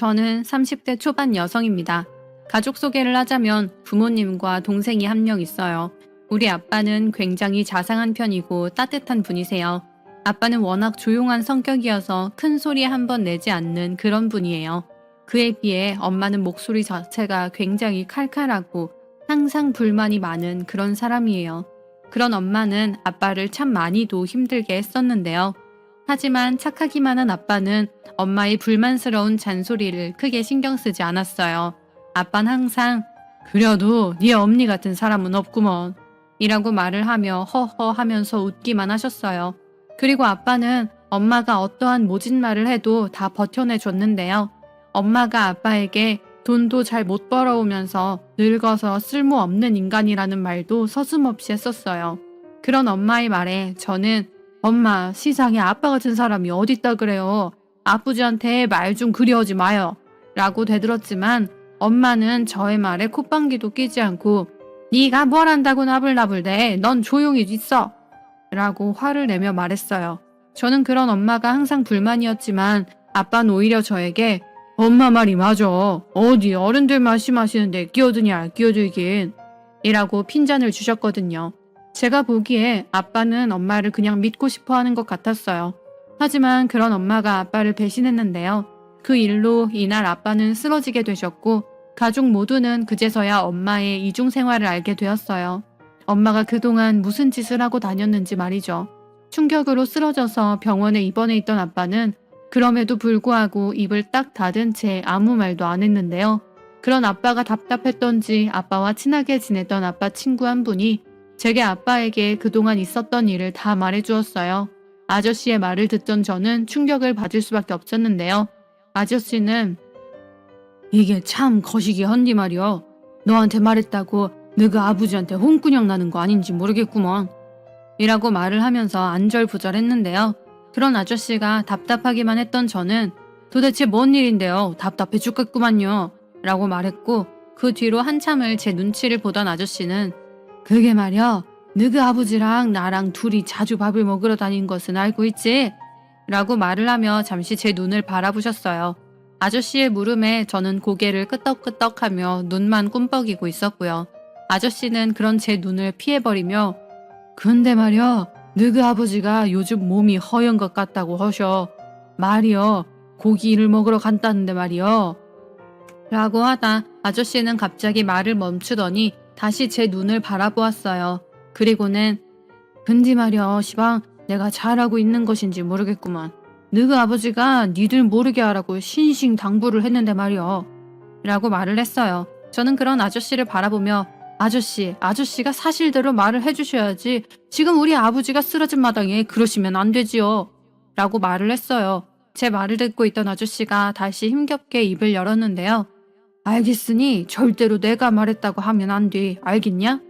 저는 30대 초반 여성입니다. 가족 소개를 하자면 부모님과 동생이 한 명 있어요. 우리 아빠는 굉장히 자상한 편이고 따뜻한 분이세요. 아빠는 워낙 조용한 성격이어서 큰 소리 한 번 내지 않는 그런 분이에요. 그에 비해 엄마는 목소리 자체가 굉장히 칼칼하고 항상 불만이 많은 그런 사람이에요. 그런 엄마는 아빠를 참 많이도 힘들게 했었는데요. 하지만 착하기만 한 아빠는 엄마의 불만스러운 잔소리를 크게 신경 쓰지 않았어요. 아빠는 항상 그래도 네 엄니 같은 사람은 없구먼 이라고 말을 하며 허허 하면서 웃기만 하셨어요. 그리고 아빠는 엄마가 어떠한 모진 말을 해도 다 버텨내 줬는데요. 엄마가 아빠에게 돈도 잘 못 벌어오면서 늙어서 쓸모없는 인간이라는 말도 서슴없이 했었어요. 그런 엄마의 말에 저는 엄마, 세상에 아빠 같은 사람이 어딨다 그래요. 아버지한테 말 좀 그리하지 마요. 라고 되들었지만 엄마는 저의 말에 콧방귀도 끼지 않고 네가 뭘 안다고 나불나불대. 넌 조용히 있어. 라고 화를 내며 말했어요. 저는 그런 엄마가 항상 불만이었지만 아빠는 오히려 저에게 엄마 말이 맞아. 어디 어른들 말씀하시는데 끼어드냐 끼어들긴. 이라고 핀잔을 주셨거든요. 제가 보기에 아빠는 엄마를 그냥 믿고 싶어 하는 것 같았어요. 하지만 그런 엄마가 아빠를 배신했는데요. 그 일로 이날 아빠는 쓰러지게 되셨고 가족 모두는 그제서야 엄마의 이중생활을 알게 되었어요. 엄마가 그동안 무슨 짓을 하고 다녔는지 말이죠. 충격으로 쓰러져서 병원에 입원해 있던 아빠는 그럼에도 불구하고 입을 딱 닫은 채 아무 말도 안 했는데요. 그런 아빠가 답답했던지 아빠와 친하게 지냈던 아빠 친구 한 분이 제게 아빠에게 그동안 있었던 일을 다 말해주었어요. 아저씨의 말을 듣던 저는 충격을 받을 수밖에 없었는데요. 아저씨는 이게 참 거시기 헌디 말이여. 너한테 말했다고 너가 아버지한테 홍군형 나는 거 아닌지 모르겠구먼. 이라고 말을 하면서 안절부절했는데요. 그런 아저씨가 답답하기만 했던 저는 도대체 뭔 일인데요. 답답해 죽겠구만요. 라고 말했고 그 뒤로 한참을 제 눈치를 보던 아저씨는 그게 말이야. 너그 아버지랑 나랑 둘이 자주 밥을 먹으러 다닌 것은 알고 있지? 라고 말을 하며 잠시 제 눈을 바라보셨어요. 아저씨의 물음에 저는 고개를 끄덕끄덕하며 눈만 꿈뻑이고 있었고요. 아저씨는 그런 제 눈을 피해버리며 근데 말이야. 너그 아버지가 요즘 몸이 허연 것 같다고 하셔. 말이여. 고기를 먹으러 간다는데 말이여. 라고 하다 아저씨는 갑자기 말을 멈추더니 다시 제 눈을 바라보았어요. 그리고는 근데 말이야 시방 내가 잘하고 있는 것인지 모르겠구만. 너그 아버지가 니들 모르게 하라고 신신당부를 했는데 말이야. 라고 말을 했어요. 저는 그런 아저씨를 바라보며 아저씨가 사실대로 말을 해주셔야지. 지금 우리 아버지가 쓰러진 마당에 그러시면 안 되지요. 라고 말을 했어요. 제 말을 듣고 있던 아저씨가 다시 힘겹게 입을 열었는데요. 알겠으니 절대로 내가 말했다고 하면 안 돼. 알겠냐?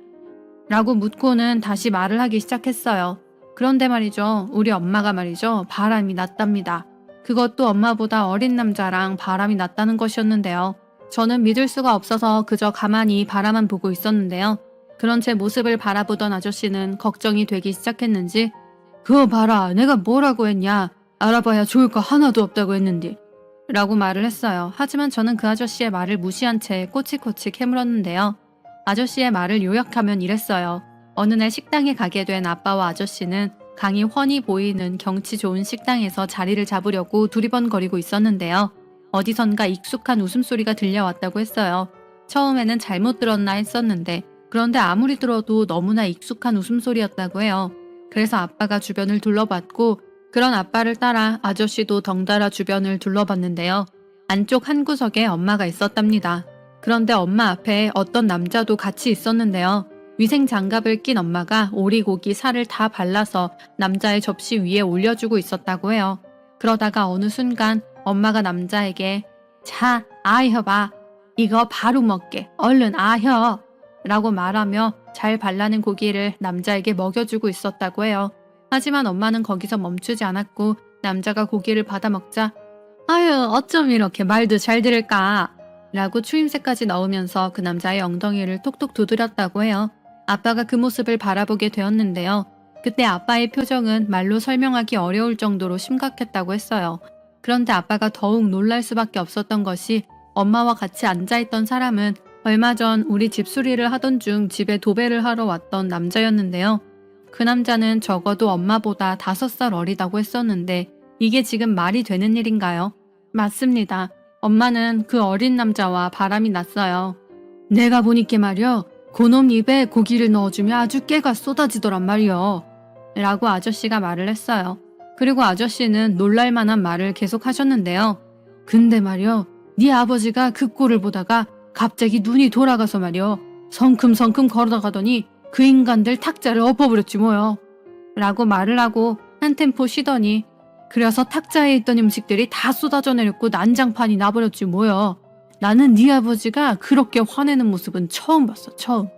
라고 묻고는 다시 말을 하기 시작했어요. 그런데 말이죠. 우리 엄마가 말이죠. 바람이 났답니다. 그것도 엄마보다 어린 남자랑 바람이 났다는 것이었는데요. 저는 믿을 수가 없어서 그저 가만히 바라만 보고 있었는데요. 그런 제 모습을 바라보던 아저씨는 걱정이 되기 시작했는지 그거 봐라. 내가 뭐라고 했냐. 알아봐야 좋을 거 하나도 없다고 했는데. 라고 말을 했어요. 하지만 저는 그 아저씨의 말을 무시한 채 꼬치꼬치 캐물었는데요. 아저씨의 말을 요약하면 이랬어요. 어느 날 식당에 가게 된 아빠와 아저씨는 강이 훤히 보이는 경치 좋은 식당에서 자리를 잡으려고 두리번거리고 있었는데요. 어디선가 익숙한 웃음소리가 들려왔다고 했어요. 처음에는 잘못 들었나 했었는데 그런데 아무리 들어도 너무나 익숙한 웃음소리였다고 해요. 그래서 아빠가 주변을 둘러봤고 그런 아빠를 따라 아저씨도 덩달아 주변을 둘러봤는데요. 안쪽 한 구석에 엄마가 있었답니다. 그런데 엄마 앞에 어떤 남자도 같이 있었는데요. 위생 장갑을 낀 엄마가 오리고기 살을 다 발라서 남자의 접시 위에 올려주고 있었다고 해요. 그러다가 어느 순간 엄마가 남자에게 자, 아혀 봐. 이거 바로 먹게. 얼른 아혀. 라고 말하며 잘 발라낸 고기를 남자에게 먹여주고 있었다고 해요. 하지만 엄마는 거기서 멈추지 않았고 남자가 고기를 받아 먹자 아유 어쩜 이렇게 말도 잘 들을까 라고 추임새까지 넣으면서 그 남자의 엉덩이를 톡톡 두드렸다고 해요. 아빠가 그 모습을 바라보게 되었는데요. 그때 아빠의 표정은 말로 설명하기 어려울 정도로 심각했다고 했어요. 그런데 아빠가 더욱 놀랄 수밖에 없었던 것이 엄마와 같이 앉아있던 사람은 얼마 전 우리 집수리를 하던 중 집에 도배를 하러 왔던 남자였는데요. 그 남자는 적어도 엄마보다 5살 어리다고 했었는데 이게 지금 말이 되는 일인가요? 맞습니다. 엄마는 그 어린 남자와 바람이 났어요. 내가 보니까 말이여, 그놈 입에 고기를 넣어주면 아주 깨가 쏟아지더란 말이여. 라고 아저씨가 말을 했어요. 그리고 아저씨는 놀랄만한 말을 계속 하셨는데요. 근데 말이여, 네 아버지가 그 꼴을 보다가 갑자기 눈이 돌아가서 말이여, 성큼성큼 걸어가더니 그 인간들 탁자를 엎어버렸지 뭐여. 라고 말을 하고 한 템포 쉬더니 그래서 탁자에 있던 음식들이 다 쏟아져 내렸고 난장판이 나버렸지 뭐여. 나는 네 아버지가 그렇게 화내는 모습은 처음 봤어, 처음.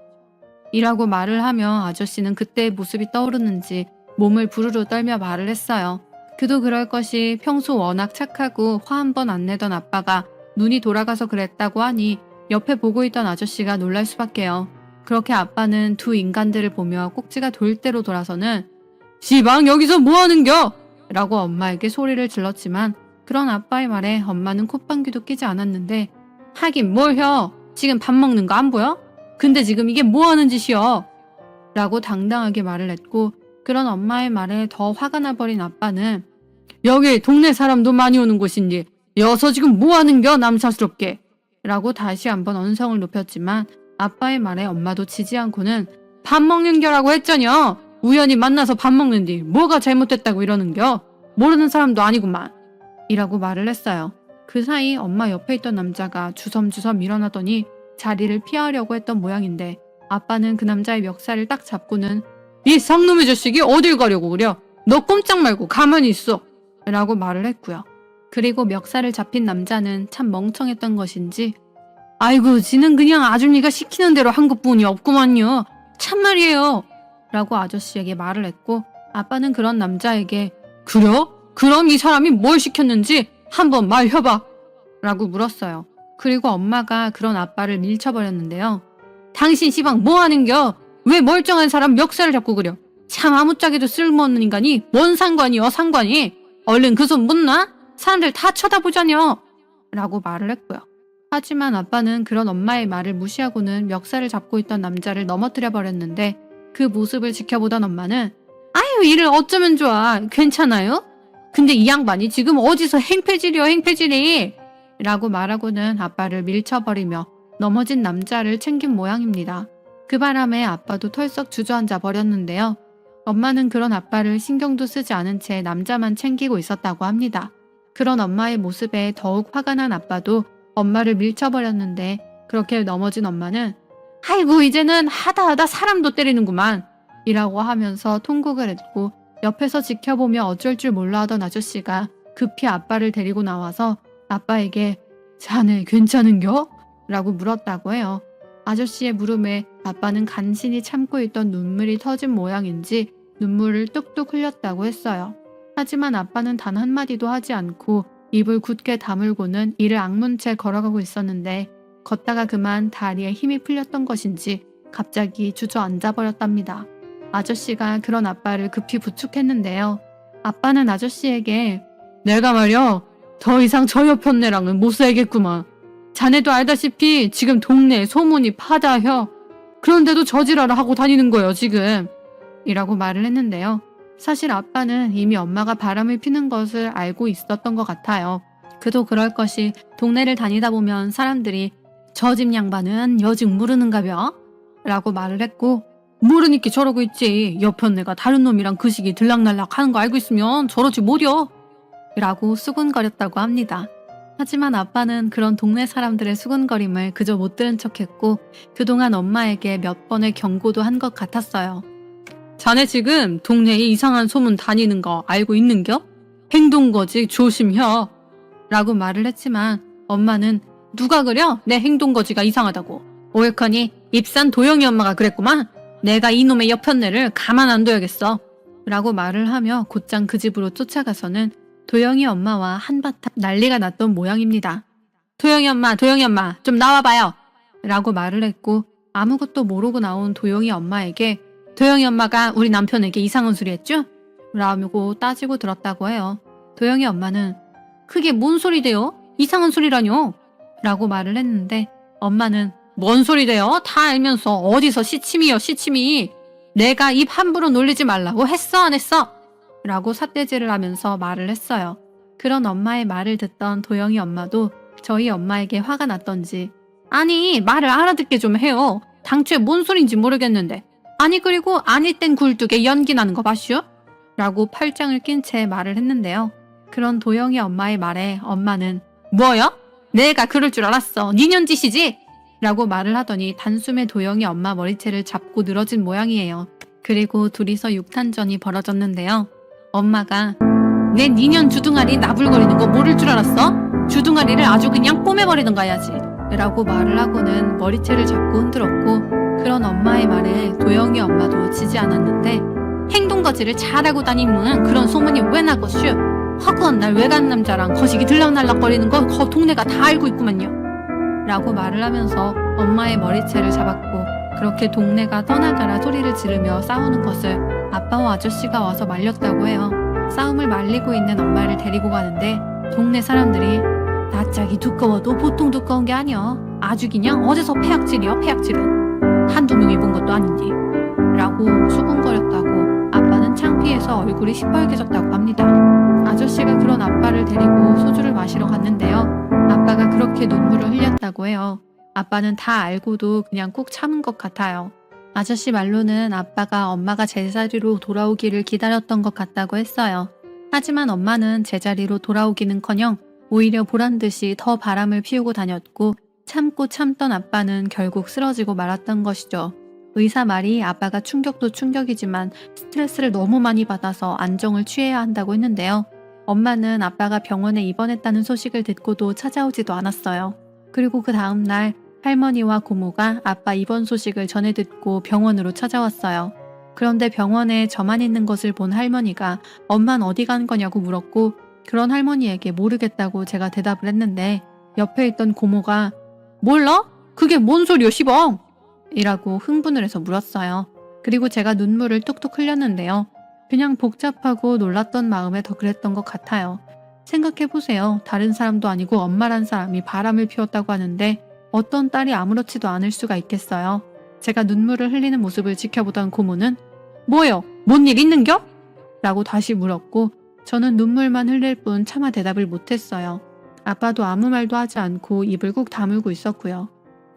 이라고 말을 하며 아저씨는 그때의 모습이 떠오르는지 몸을 부르르 떨며 말을 했어요. 그도 그럴 것이 평소 워낙 착하고 화 한 번 안 내던 아빠가 눈이 돌아가서 그랬다고 하니 옆에 보고 있던 아저씨가 놀랄 수밖에요. 그렇게 아빠는 두 인간들을 보며 꼭지가 돌 대로 돌아서는 시방 여기서 뭐하는겨? 라고 엄마에게 소리를 질렀지만 그런 아빠의 말에 엄마는 콧방귀도 끼지 않았는데 하긴 뭘혀? 지금 밥 먹는 거 안 보여? 근데 지금 이게 뭐하는 짓이여? 라고 당당하게 말을 했고 그런 엄마의 말에 더 화가 나버린 아빠는 여기 동네 사람도 많이 오는 곳인데 여서 지금 뭐하는겨 남사스럽게? 라고 다시 한번 언성을 높였지만 아빠의 말에 엄마도 지지 않고는 밥 먹는 겨라고 했잖여. 우연히 만나서 밥 먹는디 뭐가 잘못됐다고 이러는겨? 모르는 사람도 아니구만. 이라고 말을 했어요. 그 사이 엄마 옆에 있던 남자가 주섬주섬 일어나더니 자리를 피하려고 했던 모양인데 아빠는 그 남자의 멱살을 딱 잡고는 이 상놈의 자식이 어딜 가려고 그려? 너 꼼짝 말고 가만히 있어. 라고 말을 했고요. 그리고 멱살을 잡힌 남자는 참 멍청했던 것인지 아이고 지는 그냥 아줌니가 시키는 대로 한 것뿐이 없구만요. 참말이에요. 라고 아저씨에게 말을 했고 아빠는 그런 남자에게 그래? 그럼 이 사람이 뭘 시켰는지 한번 말해봐. 라고 물었어요. 그리고 엄마가 그런 아빠를 밀쳐버렸는데요. 당신 시방 뭐하는겨? 왜 멀쩡한 사람 멱살을 잡고 그려? 참 아무짝에도 쓸모없는 인간이 뭔 상관이여 상관이? 얼른 그 손 못 놔? 사람들 다 쳐다보자뇨. 라고 말을 했고요. 하지만 아빠는 그런 엄마의 말을 무시하고는 멱살을 잡고 있던 남자를 넘어뜨려 버렸는데 그 모습을 지켜보던 엄마는 아유 이를 어쩌면 좋아. 괜찮아요? 근데 이 양반이 지금 어디서 행패질이여 행패질이? 라고 말하고는 아빠를 밀쳐버리며 넘어진 남자를 챙긴 모양입니다. 그 바람에 아빠도 털썩 주저앉아 버렸는데요. 엄마는 그런 아빠를 신경도 쓰지 않은 채 남자만 챙기고 있었다고 합니다. 그런 엄마의 모습에 더욱 화가 난 아빠도 엄마를 밀쳐버렸는데 그렇게 넘어진 엄마는 아이고 이제는 하다 사람도 때리는구만 이라고 하면서 통곡을 했고 옆에서 지켜보며 어쩔 줄 몰라 하던 아저씨가 급히 아빠를 데리고 나와서 아빠에게 자네 괜찮은겨? 라고 물었다고 해요. 아저씨의 물음에 아빠는 간신히 참고 있던 눈물이 터진 모양인지 눈물을 뚝뚝 흘렸다고 했어요. 하지만 아빠는 단 한마디도 하지 않고 입을 굳게 다물고는 이를 악문 채 걸어가고 있었는데 걷다가 그만 다리에 힘이 풀렸던 것인지 갑자기 주저앉아 버렸답니다. 아저씨가 그런 아빠를 급히 부축했는데요. 아빠는 아저씨에게 내가 말이야 더 이상 저 옆편네랑은 못 살겠구만. 자네도 알다시피 지금 동네에 소문이 파다혀. 그런데도 저지랄을 하고 다니는 거예요 지금. 이라고 말을 했는데요. 사실 아빠는 이미 엄마가 바람을 피는 것을 알고 있었던 것 같아요. 그도 그럴 것이 동네를 다니다 보면 사람들이 저 집 양반은 여직 모르는가벼? 라고 말을 했고 모르니까 저러고 있지. 옆편네가 다른 놈이랑 그 시기 들락날락 하는 거 알고 있으면 저러지 못여. 라고 수군거렸다고 합니다. 하지만 아빠는 그런 동네 사람들의 수군거림을 그저 못 들은 척했고 그동안 엄마에게 몇 번의 경고도 한 것 같았어요. 자네 지금 동네에 이상한 소문 다니는 거 알고 있는겨? 행동거지 조심혀. 라고 말을 했지만 엄마는 누가 그려? 내 행동거지가 이상하다고. 오해커니 입산 도영이 엄마가 그랬구만. 내가 이놈의 옆편네를 가만 안 둬야겠어. 라고 말을 하며 곧장 그 집으로 쫓아가서는 도영이 엄마와 한바탕 난리가 났던 모양입니다. 도영이 엄마 좀 나와봐요. 라고 말을 했고 아무것도 모르고 나온 도영이 엄마에게 도영이 엄마가 우리 남편에게 이상한 소리 했죠? 라고 따지고 들었다고 해요. 도영이 엄마는 그게 뭔 소리대요? 이상한 소리라뇨? 라고 말을 했는데 엄마는 뭔 소리대요? 다 알면서 어디서 시침이요 시침이. 내가 입 함부로 놀리지 말라고 했어 안 했어? 라고 삿대질을 하면서 말을 했어요. 그런 엄마의 말을 듣던 도영이 엄마도 저희 엄마에게 화가 났던지 아니 말을 알아듣게 좀 해요. 당초에 뭔 소린지 모르겠는데. 아니 그리고 아닐 땐 굴뚝에 연기 나는 거 봐슈? 라고 팔짱을 낀 채 말을 했는데요. 그런 도영이 엄마의 말에 엄마는 뭐요? 내가 그럴 줄 알았어. 니년 짓이지? 라고 말을 하더니 단숨에 도영이 엄마 머리채를 잡고 늘어진 모양이에요. 그리고 둘이서 육탄전이 벌어졌는데요. 엄마가 내 니년 주둥아리 나불거리는 거 모를 줄 알았어? 주둥아리를 아주 그냥 꼬매버리던가 해야지. 라고 말을 하고는 머리채를 잡고 흔들었고 그런 엄마의 말에 도영이 엄마도 지지 않았는데 행동거지를 잘하고 다니면 그런 소문이 왜 나겠슈? 허구한 날 외간 남자랑 거시기 들락날락거리는 거 동네가 다 알고 있구만요. 라고 말을 하면서 엄마의 머리채를 잡았고 그렇게 동네가 떠나가라 소리를 지르며 싸우는 것을 아빠와 아저씨가 와서 말렸다고 해요. 싸움을 말리고 있는 엄마를 데리고 가는데 동네 사람들이 낯짝이 두꺼워도 보통 두꺼운 게 아니여. 아주 그냥 어디서 폐악질이여 폐악질은. 한두 명이 본 것도 아닌데. 라고 수군거렸다고 아빠는 창피해서 얼굴이 시뻘개졌다고 합니다. 아저씨가 그런 아빠를 데리고 소주를 마시러 갔는데요. 아빠가 그렇게 눈물을 흘렸다고 해요. 아빠는 다 알고도 그냥 꾹 참은 것 같아요. 아저씨 말로는 아빠가 엄마가 제자리로 돌아오기를 기다렸던 것 같다고 했어요. 하지만 엄마는 제자리로 돌아오기는커녕 오히려 보란듯이 더 바람을 피우고 다녔고 참고 참던 아빠는 결국 쓰러지고 말았던 것이죠. 의사 말이 아빠가 충격도 충격이지만 스트레스를 너무 많이 받아서 안정을 취해야 한다고 했는데요. 엄마는 아빠가 병원에 입원했다는 소식을 듣고도 찾아오지도 않았어요. 그리고 그 다음 날 할머니와 고모가 아빠 입원 소식을 전해 듣고 병원으로 찾아왔어요. 그런데 병원에 저만 있는 것을 본 할머니가 엄만 어디 간 거냐고 물었고 그런 할머니에게 모르겠다고 제가 대답을 했는데 옆에 있던 고모가 몰라? 그게 뭔 소리여 시방? 이라고 흥분을 해서 물었어요. 그리고 제가 눈물을 뚝뚝 흘렸는데요. 그냥 복잡하고 놀랐던 마음에 더 그랬던 것 같아요. 생각해보세요. 다른 사람도 아니고 엄마란 사람이 바람을 피웠다고 하는데 어떤 딸이 아무렇지도 않을 수가 있겠어요. 제가 눈물을 흘리는 모습을 지켜보던 고모는 뭐요? 뭔 일 있는겨? 라고 다시 물었고 저는 눈물만 흘릴 뿐 차마 대답을 못했어요. 아빠도 아무 말도 하지 않고 입을 꾹 다물고 있었고요.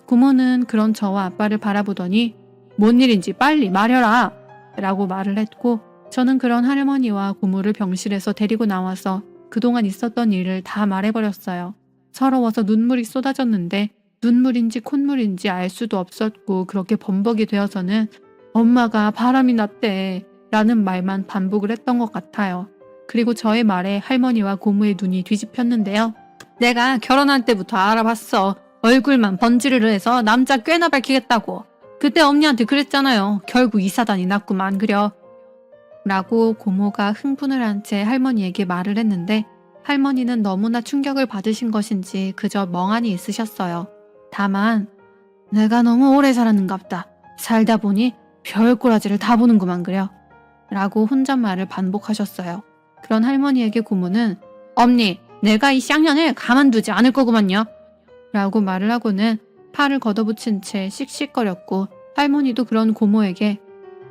고모는 그런 저와 아빠를 바라보더니 뭔 일인지 빨리 말해라! 라고 말을 했고 저는 그런 할머니와 고모를 병실에서 데리고 나와서 그동안 있었던 일을 다 말해버렸어요. 서러워서 눈물이 쏟아졌는데 눈물인지 콧물인지 알 수도 없었고 그렇게 범벅이 되어서는 엄마가 바람이 났대 라는 말만 반복을 했던 것 같아요. 그리고 저의 말에 할머니와 고모의 눈이 뒤집혔는데요. 내가 결혼할 때부터 알아봤어. 얼굴만 번지르르 해서 남자 꽤나 밝히겠다고. 그때 언니한테 그랬잖아요. 결국 이 사단이 났구만 그려. 라고 고모가 흥분을 한 채 할머니에게 말을 했는데 할머니는 너무나 충격을 받으신 것인지 그저 멍하니 있으셨어요. 다만 내가 너무 오래 살았는갑다. 살다 보니 별꼬라지를 다 보는구만 그려. 라고 혼잣말을 반복하셨어요. 그런 할머니에게 고모는 엄니 내가 이 쌍년을 가만두지 않을 거구만요. 라고 말을 하고는 팔을 걷어붙인 채 씩씩거렸고 할머니도 그런 고모에게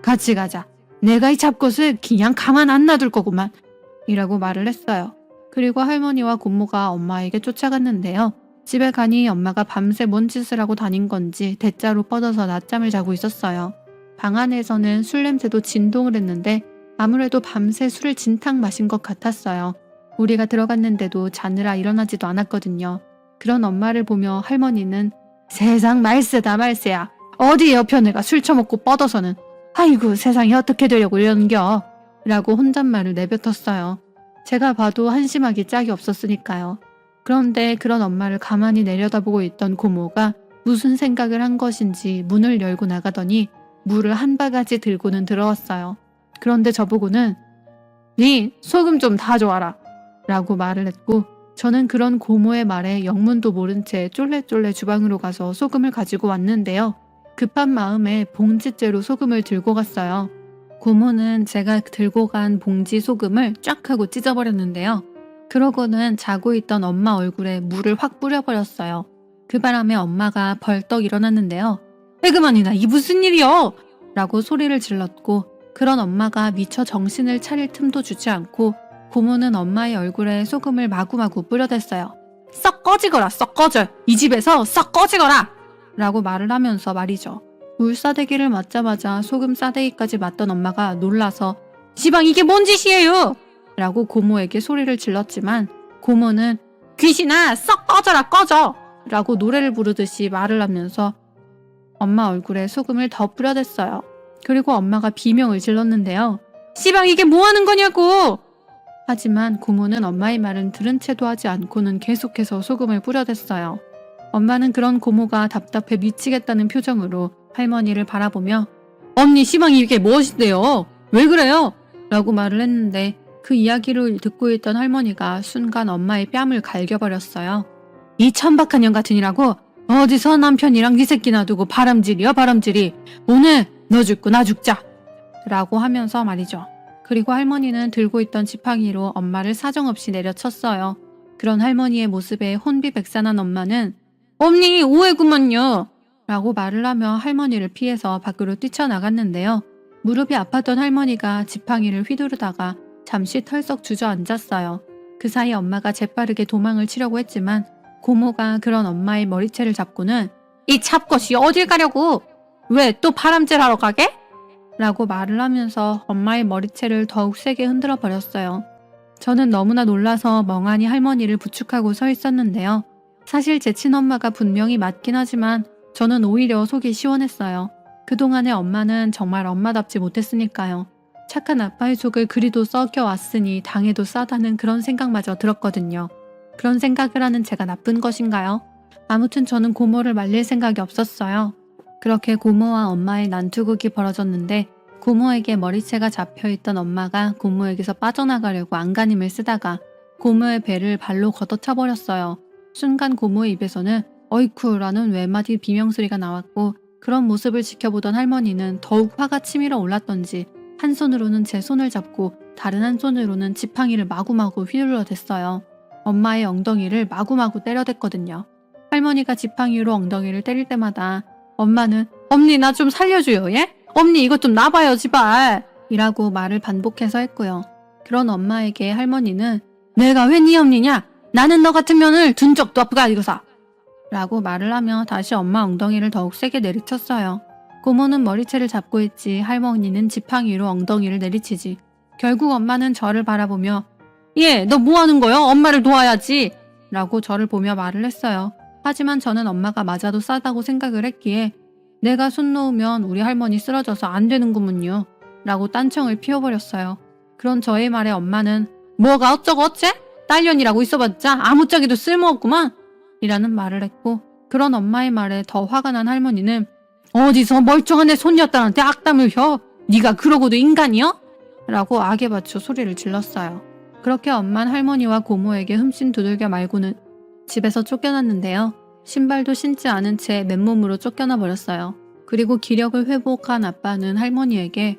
같이 가자. 내가 이 잡것을 그냥 가만 안 놔둘 거구만. 이라고 말을 했어요. 그리고 할머니와 고모가 엄마에게 쫓아갔는데요. 집에 가니 엄마가 밤새 뭔 짓을 하고 다닌 건지 대자로 뻗어서 낮잠을 자고 있었어요. 방 안에서는 술 냄새도 진동을 했는데 아무래도 밤새 술을 진탕 마신 것 같았어요. 우리가 들어갔는데도 자느라 일어나지도 않았거든요. 그런 엄마를 보며 할머니는 세상 말세다 말세야. 어디 여편애가 술 처먹고 뻗어서는 아이고 세상이 어떻게 되려고 이러는겨 라고 혼잣말을 내뱉었어요. 제가 봐도 한심하기 짝이 없었으니까요. 그런데 그런 엄마를 가만히 내려다보고 있던 고모가 무슨 생각을 한 것인지 문을 열고 나가더니 물을 한 바가지 들고는 들어왔어요. 그런데 저보고는 니 소금 좀 다 줘와라 라고 말을 했고 저는 그런 고모의 말에 영문도 모른 채 쫄래쫄래 주방으로 가서 소금을 가지고 왔는데요. 급한 마음에 봉지째로 소금을 들고 갔어요. 고모는 제가 들고 간 봉지 소금을 쫙 하고 찢어버렸는데요. 그러고는 자고 있던 엄마 얼굴에 물을 확 뿌려버렸어요. 그 바람에 엄마가 벌떡 일어났는데요. 에그만이나 이 무슨 일이여? 라고 소리를 질렀고, 그런 엄마가 미처 정신을 차릴 틈도 주지 않고 고모는 엄마의 얼굴에 소금을 마구마구 뿌려댔어요. 썩 꺼지거라, 썩 꺼져! 이 집에서 썩 꺼지거라! 라고 말을 하면서 말이죠. 물 싸대기를 맞자마자 소금 싸대기까지 맞던 엄마가 놀라서 시방 이게 뭔 짓이에요! 라고 고모에게 소리를 질렀지만 고모는 귀신아 썩 꺼져라 꺼져! 라고 노래를 부르듯이 말을 하면서 엄마 얼굴에 소금을 더 뿌려댔어요. 그리고 엄마가 비명을 질렀는데요. 시방 이게 뭐 하는 거냐고! 하지만 고모는 엄마의 말은 들은 채도 하지 않고는 계속해서 소금을 뿌려댔어요. 엄마는 그런 고모가 답답해 미치겠다는 표정으로 할머니를 바라보며 언니 시방 이게 무엇인데요? 왜 그래요? 라고 말을 했는데 그 이야기를 듣고 있던 할머니가 순간 엄마의 뺨을 갈겨버렸어요. 이 천박한 년 같으니라고 어디서 남편이랑 네 새끼 놔두고 바람질이여 바람질이 오늘 너 죽고 나 죽자 라고 하면서 말이죠. 그리고 할머니는 들고 있던 지팡이로 엄마를 사정없이 내려쳤어요. 그런 할머니의 모습에 혼비백산한 엄마는 언니 오해구먼요 라고 말을 하며 할머니를 피해서 밖으로 뛰쳐나갔는데요. 무릎이 아팠던 할머니가 지팡이를 휘두르다가 잠시 털썩 주저앉았어요. 그 사이 엄마가 재빠르게 도망을 치려고 했지만 고모가 그런 엄마의 머리채를 잡고는 이 잡것이 어딜 가려고! 왜 또 바람질하러 가게? 라고 말을 하면서 엄마의 머리채를 더욱 세게 흔들어 버렸어요. 저는 너무나 놀라서 멍하니 할머니를 부축하고 서 있었는데요. 사실 제 친엄마가 분명히 맞긴 하지만 저는 오히려 속이 시원했어요. 그동안의 엄마는 정말 엄마답지 못했으니까요. 착한 아빠의 속을 그리도 썩여왔으니 당해도 싸다는 그런 생각마저 들었거든요. 그런 생각을 하는 제가 나쁜 것인가요? 아무튼 저는 고모를 말릴 생각이 없었어요. 그렇게 고모와 엄마의 난투극이 벌어졌는데 고모에게 머리채가 잡혀있던 엄마가 고모에게서 빠져나가려고 안간힘을 쓰다가 고모의 배를 발로 걷어차버렸어요. 순간 고모의 입에서는 어이쿠라는 외마디 비명소리가 나왔고 그런 모습을 지켜보던 할머니는 더욱 화가 치밀어 올랐던지 한 손으로는 제 손을 잡고 다른 한 손으로는 지팡이를 마구마구 휘둘러 댔어요. 엄마의 엉덩이를 마구마구 때려댔거든요. 할머니가 지팡이로 엉덩이를 때릴 때마다 엄마는 엄니 나 좀 살려줘요 예? 엄니 이것 좀 놔봐요 제발 이라고 말을 반복해서 했고요. 그런 엄마에게 할머니는 내가 왜 네 엄니냐? 나는 너 같은 년을 둔 적도 없가 이거사 라고 말을 하며 다시 엄마 엉덩이를 더욱 세게 내리쳤어요. 고모는 머리채를 잡고 있지 할머니는 지팡이로 엉덩이를 내리치지. 결국 엄마는 저를 바라보며 예, 너 뭐하는 거요? 엄마를 도와야지 라고 저를 보며 말을 했어요. 하지만 저는 엄마가 맞아도 싸다고 생각을 했기에 내가 손 놓으면 우리 할머니 쓰러져서 안 되는구먼요 라고 딴청을 피워버렸어요. 그런 저의 말에 엄마는 뭐가 어쩌고 어째? 딸년이라고 있어봤자 아무짝에도 쓸모없구만 이라는 말을 했고 그런 엄마의 말에 더 화가 난 할머니는 어디서 멀쩡한 애 손녀딸한테 악담을 혀? 네가 그러고도 인간이여? 라고 악에 받쳐 소리를 질렀어요. 그렇게 엄마는 할머니와 고모에게 흠씬 두들겨 말고는 집에서 쫓겨났는데요. 신발도 신지 않은 채 맨몸으로 쫓겨나 버렸어요. 그리고 기력을 회복한 아빠는 할머니에게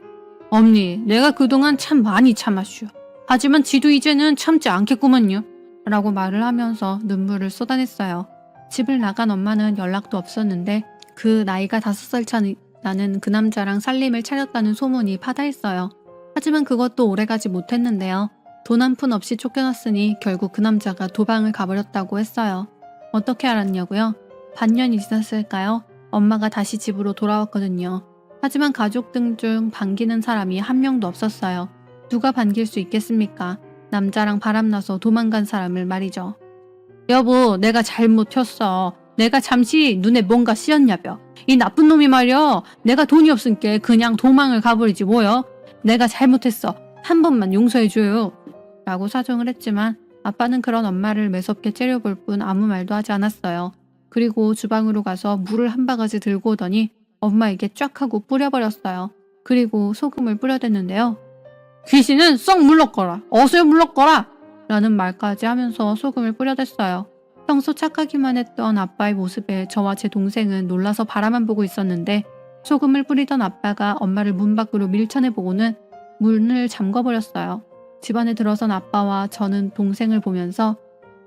엄니 내가 그동안 참 많이 참았슈. 하지만 지도 이제는 참지 않겠구먼요 라고 말을 하면서 눈물을 쏟아냈어요. 집을 나간 엄마는 연락도 없었는데 그 나이가 5살 차 나는 그 남자랑 살림을 차렸다는 소문이 파다했어요. 하지만 그것도 오래가지 못했는데요. 돈 한 푼 없이 쫓겨났으니 결국 그 남자가 도망을 가버렸다고 했어요. 어떻게 알았냐고요? 반년이 지났을까요? 엄마가 다시 집으로 돌아왔거든요. 하지만 가족들 중 반기는 사람이 한 명도 없었어요. 누가 반길 수 있겠습니까? 남자랑 바람나서 도망간 사람을 말이죠. 여보, 내가 잘못했어. 내가 잠시 눈에 뭔가 씌었냐벼. 이 나쁜 놈이 말이여. 내가 돈이 없으니까 그냥 도망을 가버리지 뭐여. 내가 잘못했어. 한 번만 용서해줘요. 라고 사정을 했지만 아빠는 그런 엄마를 매섭게 째려볼 뿐 아무 말도 하지 않았어요. 그리고 주방으로 가서 물을 한 바가지 들고 오더니 엄마에게 쫙 하고 뿌려버렸어요. 그리고 소금을 뿌려댔는데요. 귀신은 썩 물러거라. 어서 물러거라. 라는 말까지 하면서 소금을 뿌려댔어요. 평소 착하기만 했던 아빠의 모습에 저와 제 동생은 놀라서 바라만 보고 있었는데 소금을 뿌리던 아빠가 엄마를 문 밖으로 밀쳐내보고는 문을 잠궈버렸어요. 집안에 들어선 아빠와 저는 동생을 보면서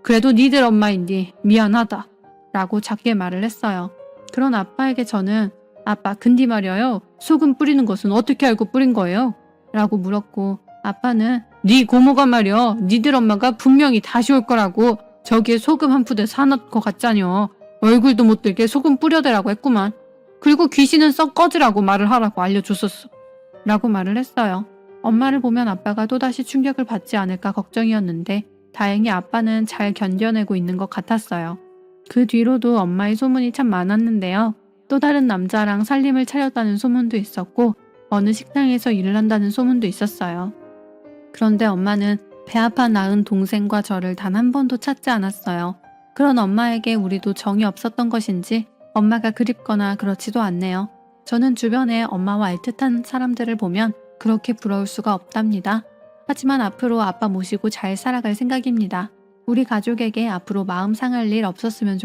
그래도 니들 엄마인디 미안하다 라고 작게 말을 했어요. 그런 아빠에게 저는 아빠 근디 말이에요. 소금 뿌리는 것은 어떻게 알고 뿌린 거예요? 라고 물었고 아빠는 네 고모가 말이여 니들 엄마가 분명히 다시 올 거라고 저기에 소금 한 푸대 사놓을 것 같자뇨. 얼굴도 못 들게 소금 뿌려대라고 했구만. 그리고 귀신은 썩 꺼지라고 말을 하라고 알려줬었어. 라고 말을 했어요. 엄마를 보면 아빠가 또다시 충격을 받지 않을까 걱정이었는데 다행히 아빠는 잘 견뎌내고 있는 것 같았어요. 그 뒤로도 엄마의 소문이 참 많았는데요. 또 다른 남자랑 살림을 차렸다는 소문도 있었고 어느 식당에서 일을 한다는 소문도 있었어요. 그런데 엄마는 배 아파 낳은 동생과 저를 단 한 번도 찾지 않았어요. 그런 엄마에게 우리도 정이 없었던 것인지 엄마가 그립거나 그렇지도 않네요. 저는 주변에 엄마와 애틋한 사람들을 보면 그렇게 부러울 수가 없답니다. 하지만 앞으로 아빠 모시고 잘 살아갈 생각입니다. 우리 가족에게 앞으로 마음 상할 일 없었으면 좋겠습니다.